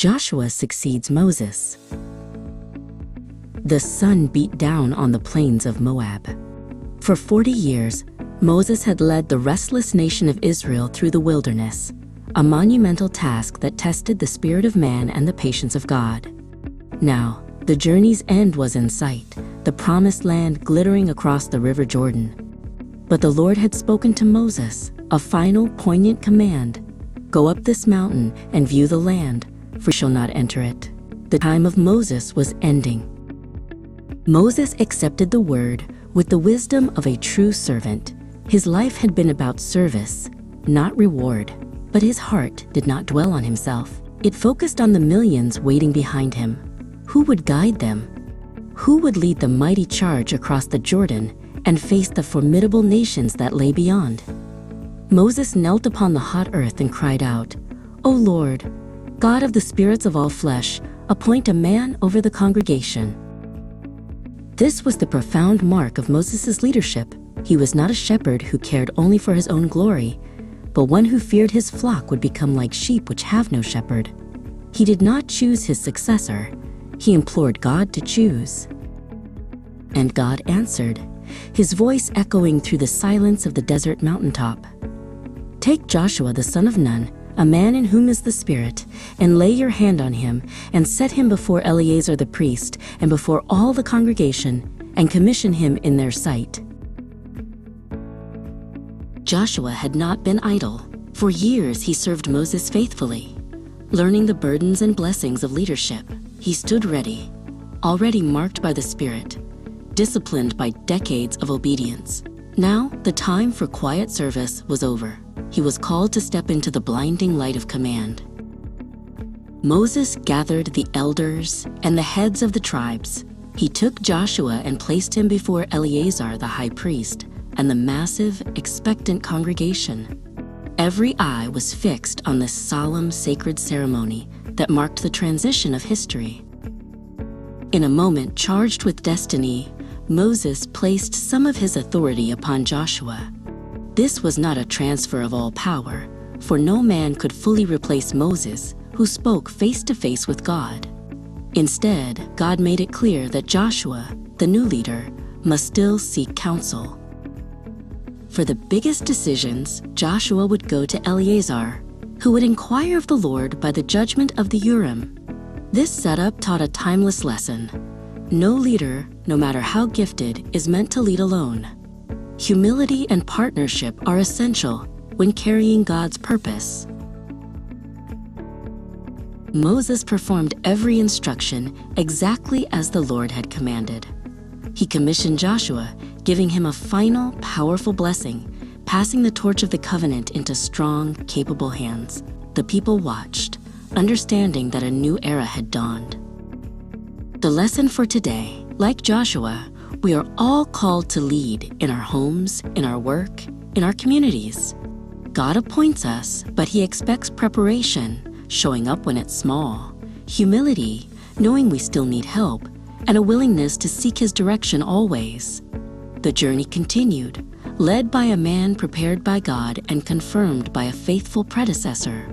Joshua succeeds Moses. The sun beat down on the plains of Moab. For 40 years, Moses had led the restless nation of Israel through the wilderness, a monumental task that tested the spirit of man and the patience of God. Now, the journey's end was in sight, the promised land glittering across the river Jordan. But the Lord had spoken to Moses, a final poignant command: "Go up this mountain and view the land, for you shall not enter it." The time of Moses was ending. Moses accepted the word with the wisdom of a true servant. His life had been about service, not reward, but his heart did not dwell on himself. It focused on the millions waiting behind him. Who would guide them? Who would lead the mighty charge across the Jordan and face the formidable nations that lay beyond? Moses knelt upon the hot earth and cried out, "O Lord, God of the spirits of all flesh, appoint a man over the congregation." This was the profound mark of Moses' leadership. He was not a shepherd who cared only for his own glory, but one who feared his flock would become like sheep which have no shepherd. He did not choose his successor. He implored God to choose. And God answered, his voice echoing through the silence of the desert mountaintop. "Take Joshua the son of Nun, a man in whom is the Spirit, and lay your hand on him, and set him before Eleazar the priest, and before all the congregation, and commission him in their sight." Joshua had not been idle. For years he served Moses faithfully. Learning the burdens and blessings of leadership, he stood ready, already marked by the Spirit, disciplined by decades of obedience. Now, the time for quiet service was over. He was called to step into the blinding light of command. Moses gathered the elders and the heads of the tribes. He took Joshua and placed him before Eleazar the high priest and the massive, expectant congregation. Every eye was fixed on this solemn, sacred ceremony that marked the transition of history. In a moment charged with destiny, Moses placed some of his authority upon Joshua. This was not a transfer of all power, for no man could fully replace Moses, who spoke face to face with God. Instead, God made it clear that Joshua, the new leader, must still seek counsel. For the biggest decisions, Joshua would go to Eleazar, who would inquire of the Lord by the judgment of the Urim. This setup taught a timeless lesson. No leader, no matter how gifted, is meant to lead alone. Humility and partnership are essential when carrying God's purpose. Moses performed every instruction exactly as the Lord had commanded. He commissioned Joshua, giving him a final, powerful blessing, passing the torch of the covenant into strong, capable hands. The people watched, understanding that a new era had dawned. The lesson for today: like Joshua, we are all called to lead in our homes, in our work, in our communities. God appoints us, but He expects preparation, showing up when it's small, humility, knowing we still need help, and a willingness to seek His direction always. The journey continued, led by a man prepared by God and confirmed by a faithful predecessor.